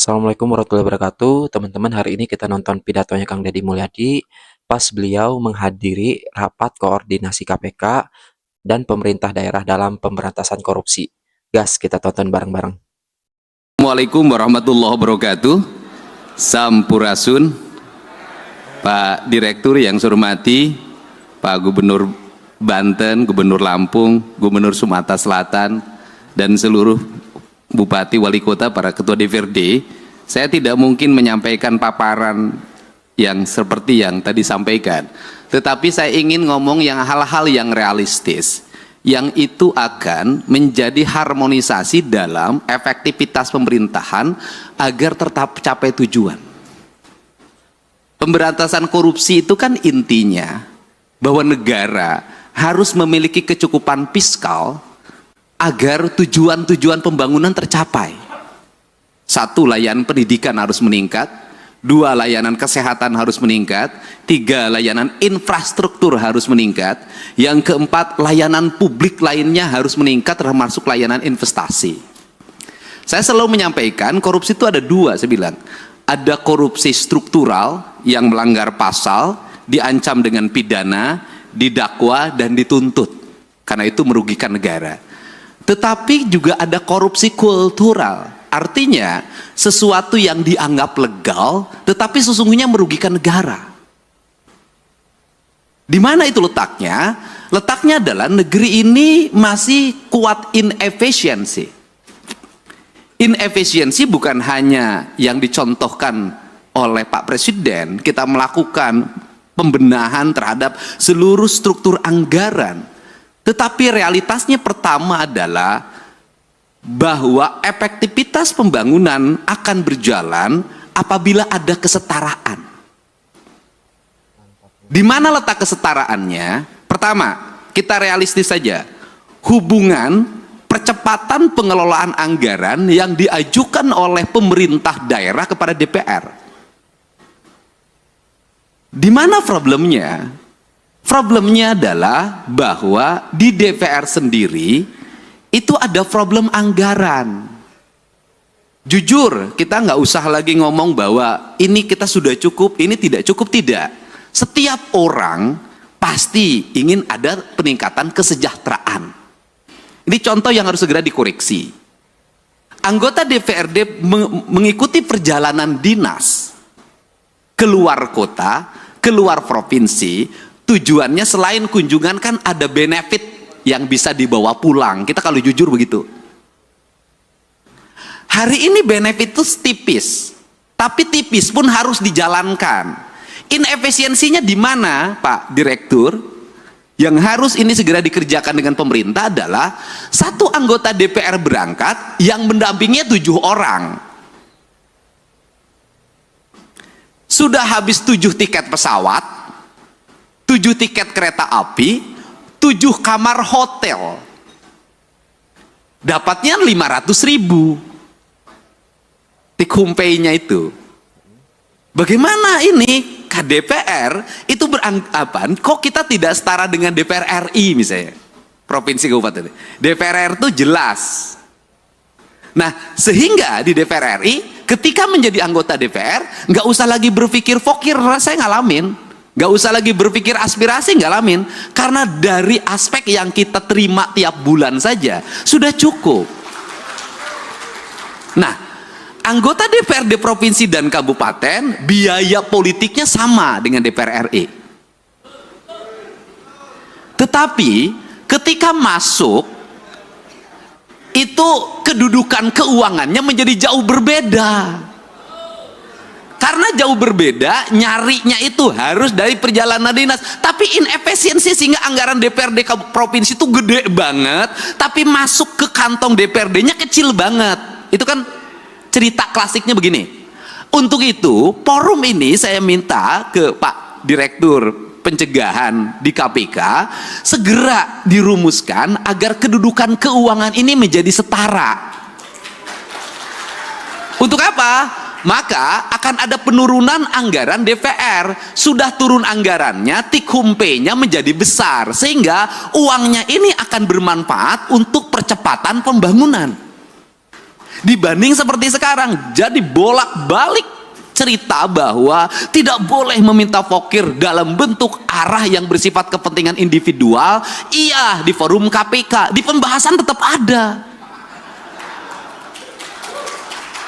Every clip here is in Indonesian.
Assalamualaikum warahmatullahi wabarakatuh. Teman-teman, hari ini kita nonton pidatonya Kang Deddy Mulyadi pas beliau menghadiri rapat koordinasi KPK dan pemerintah daerah dalam pemberantasan korupsi. Gas, kita tonton bareng-bareng. Assalamualaikum warahmatullahi wabarakatuh. Sampurasun, Pak Direktur yang saya hormati, Pak Gubernur Banten, Gubernur Lampung, Gubernur Sumatera Selatan, dan seluruh Bupati, Wali Kota, para Ketua DPRD. Saya tidak mungkin menyampaikan paparan yang seperti yang tadi sampaikan, tetapi saya ingin ngomong yang hal-hal yang realistis, yang itu akan menjadi harmonisasi dalam efektivitas pemerintahan agar tetap capai tujuan. Pemberantasan korupsi itu kan intinya bahwa negara harus memiliki kecukupan fiskal agar tujuan-tujuan pembangunan tercapai. Satu, layanan pendidikan harus meningkat. Dua, layanan kesehatan harus meningkat. Tiga, layanan infrastruktur harus meningkat. Yang keempat, layanan publik lainnya harus meningkat, termasuk layanan investasi. Saya selalu menyampaikan korupsi itu ada dua, saya bilang. Ada korupsi struktural yang melanggar pasal, diancam dengan pidana, didakwa, dan dituntut. Karena itu merugikan negara. Tetapi juga ada korupsi kultural. Artinya sesuatu yang dianggap legal tetapi sesungguhnya merugikan negara. Di mana itu letaknya? Letaknya adalah negeri ini masih kuat inefisiensi. Inefisiensi bukan hanya yang dicontohkan oleh Pak Presiden, kita melakukan pembenahan terhadap seluruh struktur anggaran. Tetapi realitasnya pertama adalah bahwa efektivitas pembangunan akan berjalan apabila ada kesetaraan. Di mana letak kesetaraannya? Pertama, kita realistis saja. Hubungan percepatan pengelolaan anggaran yang diajukan oleh pemerintah daerah kepada DPR. Di mana problemnya? Problemnya adalah bahwa di DPR sendiri itu ada problem anggaran. Jujur, kita nggak usah lagi ngomong bahwa ini kita sudah cukup, ini tidak cukup, tidak. Setiap orang pasti ingin ada peningkatan kesejahteraan. Ini contoh yang harus segera dikoreksi. Anggota DPRD mengikuti perjalanan dinas keluar kota, keluar provinsi, tujuannya selain kunjungan kan ada benefit yang bisa dibawa pulang. Kita kalau jujur begitu. Hari ini benefit itu tipis, tapi tipis pun harus dijalankan. Inefisiensinya di mana, Pak Direktur? Yang harus ini segera dikerjakan dengan pemerintah adalah satu anggota DPR berangkat yang mendampinginya 7 orang. Sudah habis 7 tiket pesawat, 7 tiket kereta api, 7 kamar hotel, dapatnya 500.000 take home pay-nya itu. Bagaimana ini KDPR itu beranggapan kok kita tidak setara dengan DPR RI misalnya, provinsi kabupaten. DPR RI itu jelas. Nah, sehingga di DPR RI ketika menjadi anggota DPR nggak usah lagi berpikir fokir, saya ngalamin. Gak usah lagi berpikir aspirasi, nggak alamin, karena dari aspek yang kita terima tiap bulan saja sudah cukup. Nah, anggota DPRD provinsi dan kabupaten biaya politiknya sama dengan DPR RI. Tetapi ketika masuk itu kedudukan keuangannya menjadi jauh berbeda. Karena jauh berbeda, nyarinya itu harus dari perjalanan dinas. Tapi inefisiensi sehingga anggaran DPRD provinsi itu gede banget, tapi masuk ke kantong DPRD-nya kecil banget. Itu kan cerita klasiknya begini. Untuk itu, forum ini saya minta ke Pak Direktur Pencegahan di KPK segera dirumuskan agar kedudukan keuangan ini menjadi setara. Untuk apa? Maka akan ada penurunan anggaran DPR. Sudah turun anggarannya, take home pay-nya menjadi besar, sehingga uangnya ini akan bermanfaat untuk percepatan pembangunan. dibanding seperti sekarang. Jadi bolak-balik cerita bahwa tidak boleh meminta vokir dalam bentuk arah yang bersifat kepentingan individual. Iya, di forum KPK, di pembahasan tetap ada.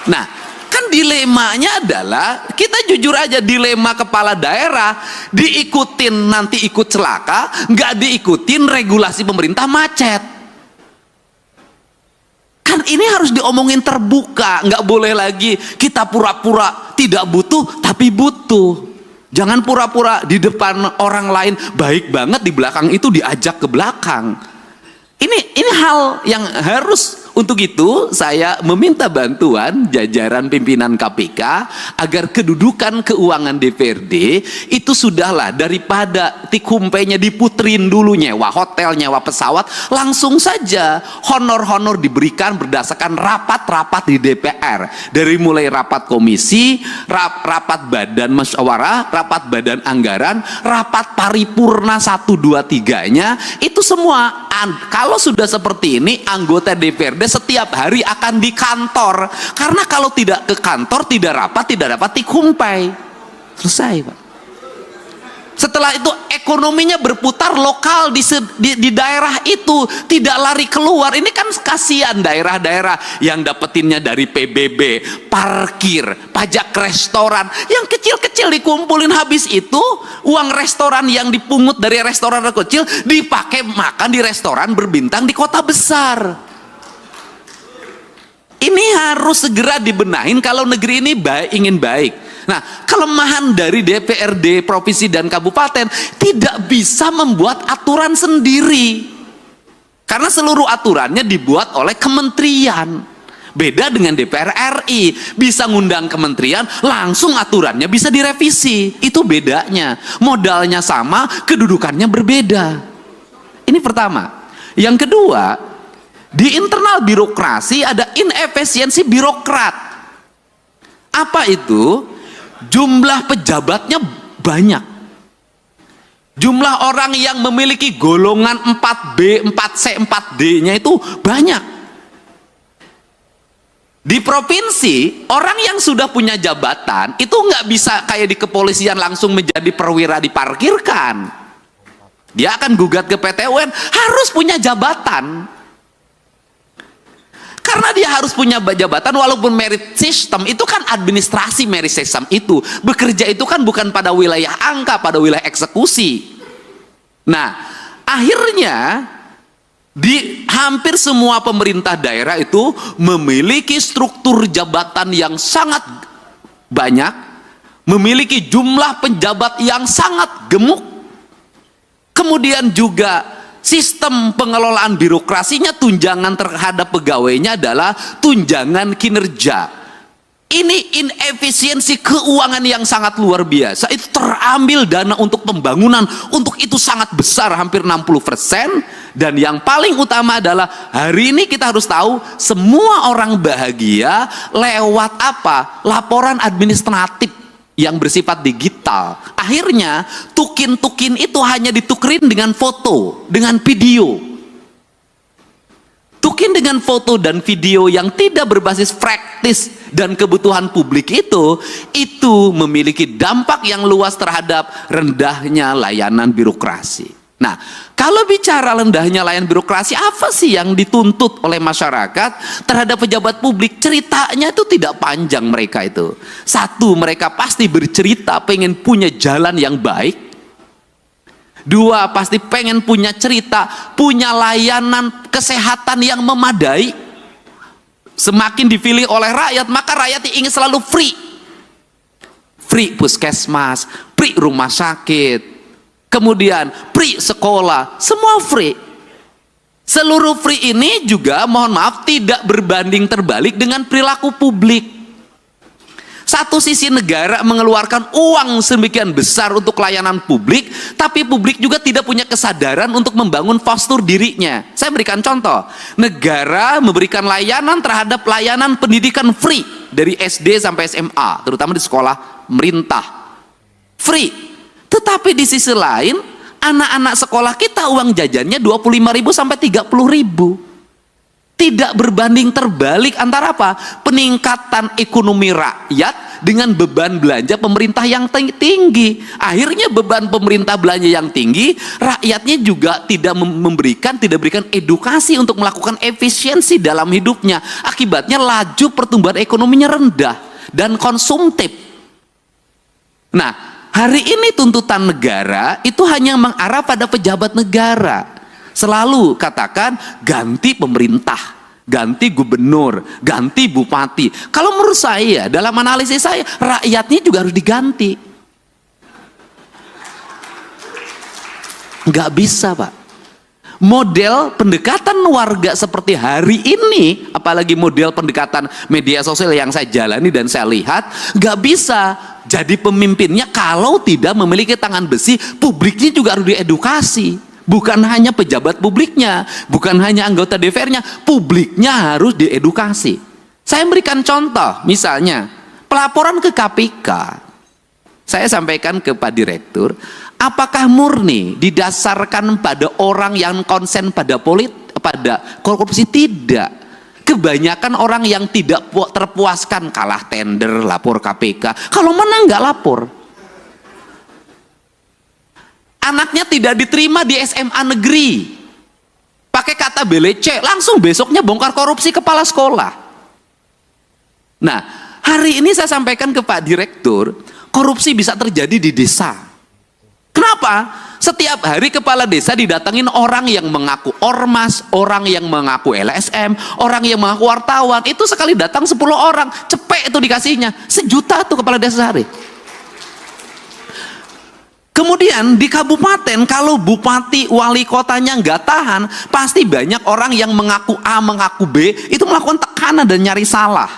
Nah, kan dilemanya adalah, kita jujur aja, dilema kepala daerah, diikutin nanti ikut celaka, nggak diikutin regulasi pemerintah macet. Kan ini harus diomongin terbuka, nggak boleh lagi kita pura-pura tidak butuh tapi butuh. Jangan pura-pura di depan orang lain baik banget, di belakang itu diajak ke belakang. Ini hal yang harus, untuk itu saya meminta bantuan jajaran pimpinan KPK agar kedudukan keuangan DPRD itu sudahlah, daripada tikumpenya diputerin dulu, nyewa hotel, nyewa pesawat, langsung saja honor-honor diberikan berdasarkan rapat-rapat di DPR, dari mulai rapat komisi, rapat badan musyawarah, rapat badan anggaran, rapat paripurna 1, 2, 3-nya, itu semua. Kalau sudah seperti ini, anggota DPRD setiap hari akan di kantor, karena kalau tidak ke kantor, tidak rapat, tidak dapat tikumpai. Selesai, Pak. Setelah itu ekonominya berputar lokal di daerah itu, tidak lari keluar. Ini kan kasihan daerah-daerah yang dapetinnya dari PBB, parkir, pajak restoran, yang kecil-kecil dikumpulin, habis itu uang restoran yang dipungut dari restoran kecil dipakai makan di restoran berbintang di kota besar. Ini harus segera dibenahin kalau negeri ini ingin baik. Nah, kelemahan dari DPRD provinsi dan kabupaten, tidak bisa membuat aturan sendiri, karena seluruh aturannya dibuat oleh kementerian. Beda dengan DPR RI, bisa ngundang kementerian, langsung aturannya bisa direvisi. Itu bedanya, modalnya sama, kedudukannya berbeda. Ini pertama. Yang kedua, di internal birokrasi ada inefisiensi birokrat. Apa itu? Jumlah pejabatnya banyak, jumlah orang yang memiliki golongan 4B, 4C, 4D-nya itu banyak. Di provinsi, orang yang sudah punya jabatan itu nggak bisa kayak di kepolisian langsung menjadi perwira diparkirkan. Dia akan gugat ke PT UN, harus punya jabatan. Karena dia harus punya jabatan, walaupun merit system itu kan administrasi, merit system itu bekerja itu kan bukan pada wilayah angka, pada wilayah eksekusi. Nah, akhirnya di hampir semua pemerintah daerah itu memiliki struktur jabatan yang sangat banyak, memiliki jumlah penjabat yang sangat gemuk, kemudian juga sistem pengelolaan birokrasinya, tunjangan terhadap pegawainya adalah tunjangan kinerja. Ini inefisiensi keuangan yang sangat luar biasa. Itu terambil dana untuk pembangunan, untuk itu sangat besar, hampir 60%. Dan yang paling utama adalah, hari ini kita harus tahu, semua orang bahagia lewat apa? Laporan administratif yang bersifat digital. Akhirnya tukin-tukin itu hanya ditukerin dengan foto, dengan video. Tukin dengan foto dan video yang tidak berbasis praktis dan kebutuhan publik itu memiliki dampak yang luas terhadap rendahnya layanan birokrasi. Nah, kalau bicara rendahnya layanan birokrasi, apa sih yang dituntut oleh masyarakat terhadap pejabat publik? Ceritanya itu tidak panjang mereka itu. Satu, mereka pasti bercerita pengen punya jalan yang baik. Dua, pasti pengen punya cerita, punya layanan kesehatan yang memadai. Semakin dipilih oleh rakyat, maka rakyat ingin selalu free. Free puskesmas, free rumah sakit, kemudian free sekolah, semua free. Seluruh free ini juga, mohon maaf, tidak berbanding terbalik dengan perilaku publik. Satu sisi negara mengeluarkan uang sedemikian besar untuk layanan publik, tapi publik juga tidak punya kesadaran untuk membangun postur dirinya. Saya berikan contoh, negara memberikan layanan terhadap layanan pendidikan free dari SD sampai SMA, terutama di sekolah pemerintah, free. Tetapi di sisi lain, anak-anak sekolah kita uang jajannya 25.000 sampai 30.000. Tidak berbanding terbalik antara apa? Peningkatan ekonomi rakyat dengan beban belanja pemerintah yang tinggi. Akhirnya beban pemerintah belanja yang tinggi, rakyatnya juga tidak berikan edukasi untuk melakukan efisiensi dalam hidupnya. Akibatnya laju pertumbuhan ekonominya rendah dan konsumtif. Nah, hari ini tuntutan negara itu hanya mengarah pada pejabat negara. Selalu katakan ganti pemerintah, ganti gubernur, ganti bupati. Kalau menurut saya, dalam analisis saya, rakyatnya juga harus diganti. Nggak bisa, Pak. Model pendekatan warga seperti hari ini, apalagi model pendekatan media sosial yang saya jalani dan saya lihat, nggak bisa jadi pemimpinnya kalau tidak memiliki tangan besi. Publiknya juga harus diedukasi. Bukan hanya pejabat publiknya, bukan hanya anggota DPR-nya, publiknya harus diedukasi. Saya berikan contoh, misalnya pelaporan ke KPK. Saya sampaikan ke Pak Direktur, apakah murni didasarkan pada orang yang konsen pada pada korupsi? Tidak. Kebanyakan orang yang tidak terpuaskan, kalah tender, lapor KPK. Kalau menang nggak lapor. Anaknya tidak diterima di SMA negeri, pakai kata belece, langsung besoknya bongkar korupsi kepala sekolah. Nah, hari ini saya sampaikan ke Pak Direktur, korupsi bisa terjadi di desa. Kenapa? Setiap hari kepala desa didatangin orang yang mengaku ormas, orang yang mengaku LSM, orang yang mengaku wartawan. Itu sekali datang 10 orang, cepet itu dikasihnya. 1 juta tuh kepala desa sehari. Kemudian di kabupaten, kalau bupati wali kotanya nggak tahan, pasti banyak orang yang mengaku A, mengaku B, itu melakukan tekanan dan nyari salah.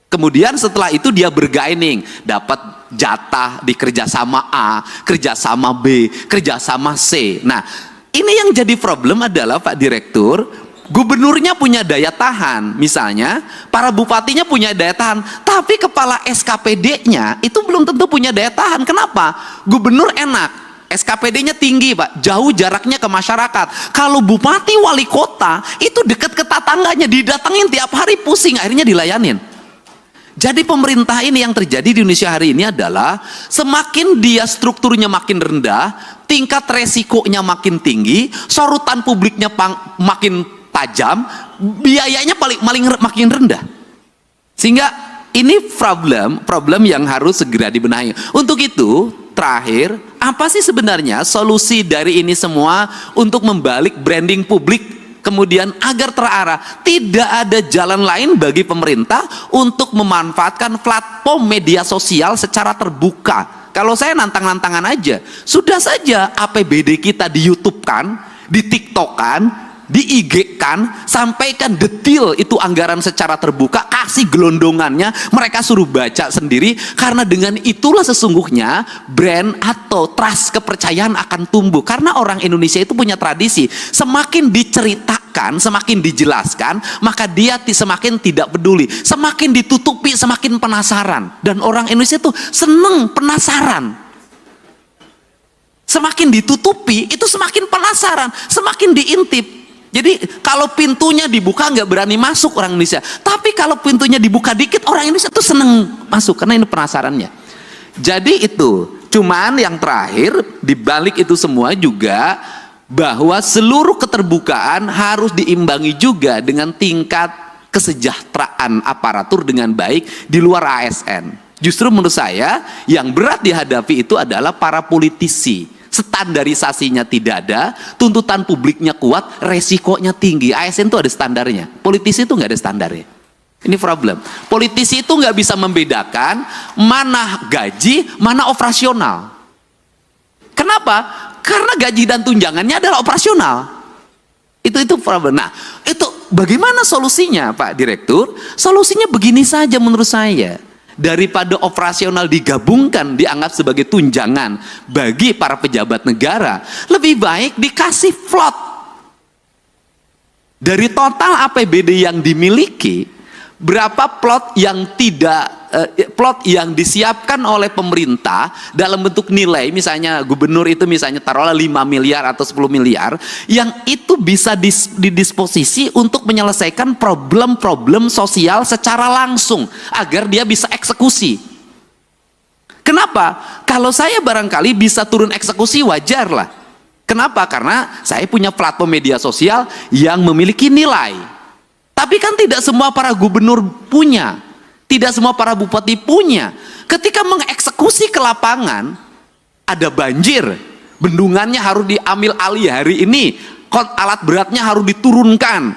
Kemudian setelah itu dia bergaining, dapat jatah di kerjasama A, kerjasama B, kerjasama C. Nah, ini yang jadi problem adalah Pak Direktur, gubernurnya punya daya tahan, misalnya para bupatinya punya daya tahan, tapi kepala SKPD-nya itu belum tentu punya daya tahan. Kenapa? Gubernur enak, SKPD-nya tinggi, Pak, jauh jaraknya ke masyarakat. Kalau bupati wali kota itu dekat ke tetangganya, didatengin tiap hari, pusing, akhirnya dilayanin. Jadi pemerintah ini yang terjadi di Indonesia hari ini adalah semakin dia strukturnya makin rendah, tingkat resikonya makin tinggi, sorotan publiknya makin tajam, biayanya makin rendah. Sehingga ini problem yang harus segera dibenahi. Untuk itu, terakhir, apa sih sebenarnya solusi dari ini semua untuk membalik branding publik kemudian agar terarah? Tidak ada jalan lain bagi pemerintah untuk memanfaatkan platform media sosial secara terbuka. Kalau saya nantang-nantangan aja, sudah saja APBD kita di YouTube kan, di TikTok kan, di IG kan, sampaikan detail itu anggaran secara terbuka, kasih gelondongannya, mereka suruh baca sendiri, karena dengan itulah sesungguhnya brand atau trust, kepercayaan akan tumbuh. Karena orang Indonesia itu punya tradisi, semakin diceritakan, semakin dijelaskan, maka dia semakin tidak peduli, semakin ditutupi, semakin penasaran. Dan orang Indonesia itu seneng penasaran. Semakin ditutupi, itu semakin penasaran, semakin diintip. Jadi kalau pintunya dibuka nggak berani masuk orang Indonesia, tapi kalau pintunya dibuka dikit orang Indonesia tuh seneng masuk karena ini penasarannya. Jadi itu, cuman yang terakhir dibalik itu semua juga bahwa seluruh keterbukaan harus diimbangi juga dengan tingkat kesejahteraan aparatur dengan baik di luar ASN. Justru menurut saya yang berat dihadapi itu adalah para politisi. Standarisasinya tidak ada, tuntutan publiknya kuat, resikonya tinggi. ASN itu ada standarnya, politisi itu nggak ada standarnya. Ini problem. Politisi itu nggak bisa membedakan mana gaji, mana operasional. Kenapa? Karena gaji dan tunjangannya adalah operasional. Itu problem. Nah, itu bagaimana solusinya, Pak Direktur? Solusinya begini saja menurut saya. Daripada operasional digabungkan dianggap sebagai tunjangan bagi para pejabat negara, lebih baik dikasih float. Dari total APBD yang dimiliki, berapa plot yang tidak plot yang disiapkan oleh pemerintah dalam bentuk nilai, misalnya gubernur itu misalnya taruhlah 5 miliar atau 10 miliar, yang itu bisa didisposisi untuk menyelesaikan problem-problem sosial secara langsung agar dia bisa eksekusi. Kenapa? Kalau saya barangkali bisa turun eksekusi, wajar lah. Kenapa? Karena saya punya platform media sosial yang memiliki nilai. Tapi kan tidak semua para gubernur punya, tidak semua para bupati punya. Ketika mengeksekusi ke lapangan, ada banjir, bendungannya harus diambil alih hari ini, alat beratnya harus diturunkan,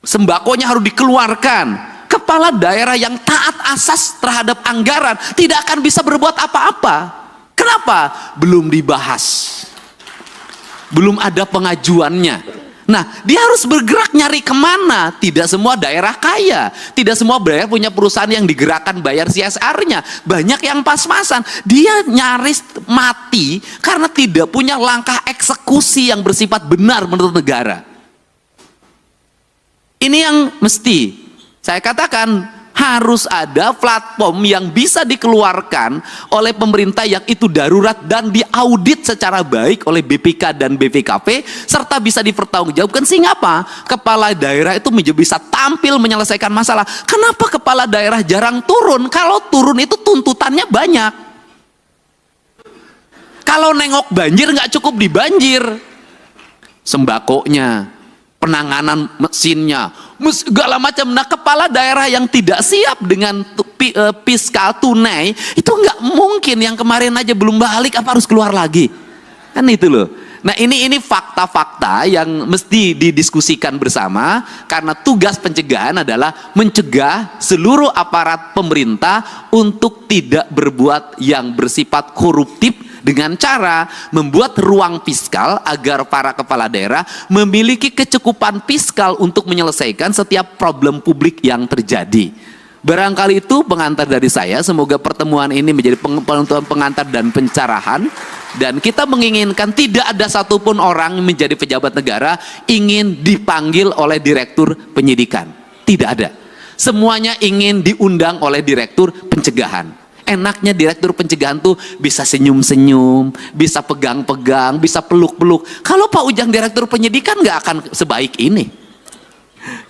sembakonya harus dikeluarkan. Kepala daerah yang taat asas terhadap anggaran tidak akan bisa berbuat apa-apa. Kenapa? Belum dibahas, belum ada pengajuannya. Nah, dia harus bergerak nyari kemana. Tidak semua daerah kaya, tidak semua daerah punya perusahaan yang digerakkan bayar CSR-nya. Banyak yang pas-pasan. Dia nyaris mati karena tidak punya langkah eksekusi yang bersifat benar menurut negara. Ini yang mesti saya katakan, harus ada platform yang bisa dikeluarkan oleh pemerintah yang itu darurat dan diaudit secara baik oleh BPK dan BPKP serta bisa dipertanggungjawabkan, sehingga apa? Kepala daerah itu bisa tampil menyelesaikan masalah. Kenapa kepala daerah jarang turun? Kalau turun itu tuntutannya banyak. Kalau nengok banjir nggak cukup di banjir, sembakonya, penanganan mesinnya, segala macam. Nah, kepala daerah yang tidak siap dengan fiskal tunai itu nggak mungkin. Yang kemarin aja belum balik, apa harus keluar lagi? Kan itu loh. Nah, ini fakta-fakta yang mesti didiskusikan bersama, karena tugas pencegahan adalah mencegah seluruh aparat pemerintah untuk tidak berbuat yang bersifat koruptif dengan cara membuat ruang fiskal agar para kepala daerah memiliki kecukupan fiskal untuk menyelesaikan setiap problem publik yang terjadi. Barangkali itu pengantar dari saya. Semoga pertemuan ini menjadi pengantar dan pencerahan, dan kita menginginkan tidak ada satupun orang menjadi pejabat negara ingin dipanggil oleh direktur penyidikan. Tidak ada. Semuanya ingin diundang oleh direktur pencegahan. Enaknya direktur pencegahan tuh bisa senyum-senyum, bisa pegang-pegang, bisa peluk-peluk. Kalau Pak Ujang direktur penyidikan nggak akan sebaik ini,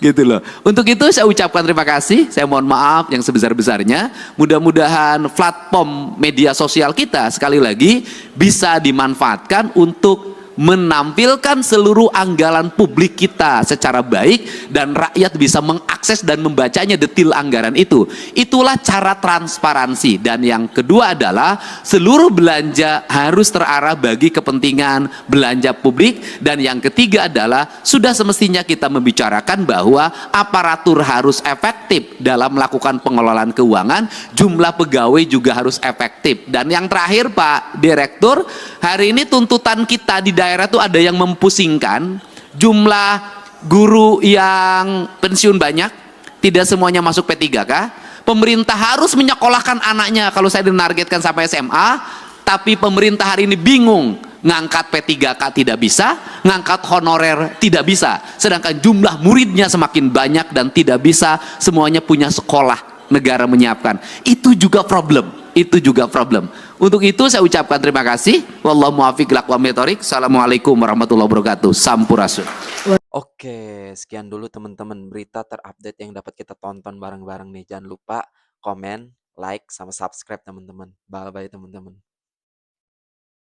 gitu loh. Untuk itu saya ucapkan terima kasih. Saya mohon maaf yang sebesar-besarnya. Mudah-mudahan platform media sosial kita sekali lagi bisa dimanfaatkan untuk menampilkan seluruh anggaran publik kita secara baik, dan rakyat bisa mengakses dan membacanya detail anggaran itu. Itulah cara transparansi. Dan yang kedua adalah seluruh belanja harus terarah bagi kepentingan belanja publik. Dan yang ketiga adalah sudah semestinya kita membicarakan bahwa aparatur harus efektif dalam melakukan pengelolaan keuangan, jumlah pegawai juga harus efektif. Dan yang terakhir Pak Direktur, hari ini tuntutan kita di daerah itu ada yang mempusingkan. Jumlah guru yang pensiun banyak, tidak semuanya masuk P3K. Pemerintah harus menyekolahkan anaknya kalau saya dinargetkan sampai SMA, tapi pemerintah hari ini bingung, ngangkat P3K tidak bisa, ngangkat honorer tidak bisa, sedangkan jumlah muridnya semakin banyak dan tidak bisa semuanya punya sekolah negara menyiapkan. Itu juga problem, itu juga problem. Untuk itu saya ucapkan terima kasih. Wallahu muwaffiq ila aqwamit thoriq. Assalamualaikum warahmatullahi wabarakatuh. Sampurasun. Oke, sekian dulu teman-teman berita terupdate yang dapat kita tonton bareng-bareng nih. Jangan lupa komen, like, sama subscribe teman-teman. Bye-bye teman-teman.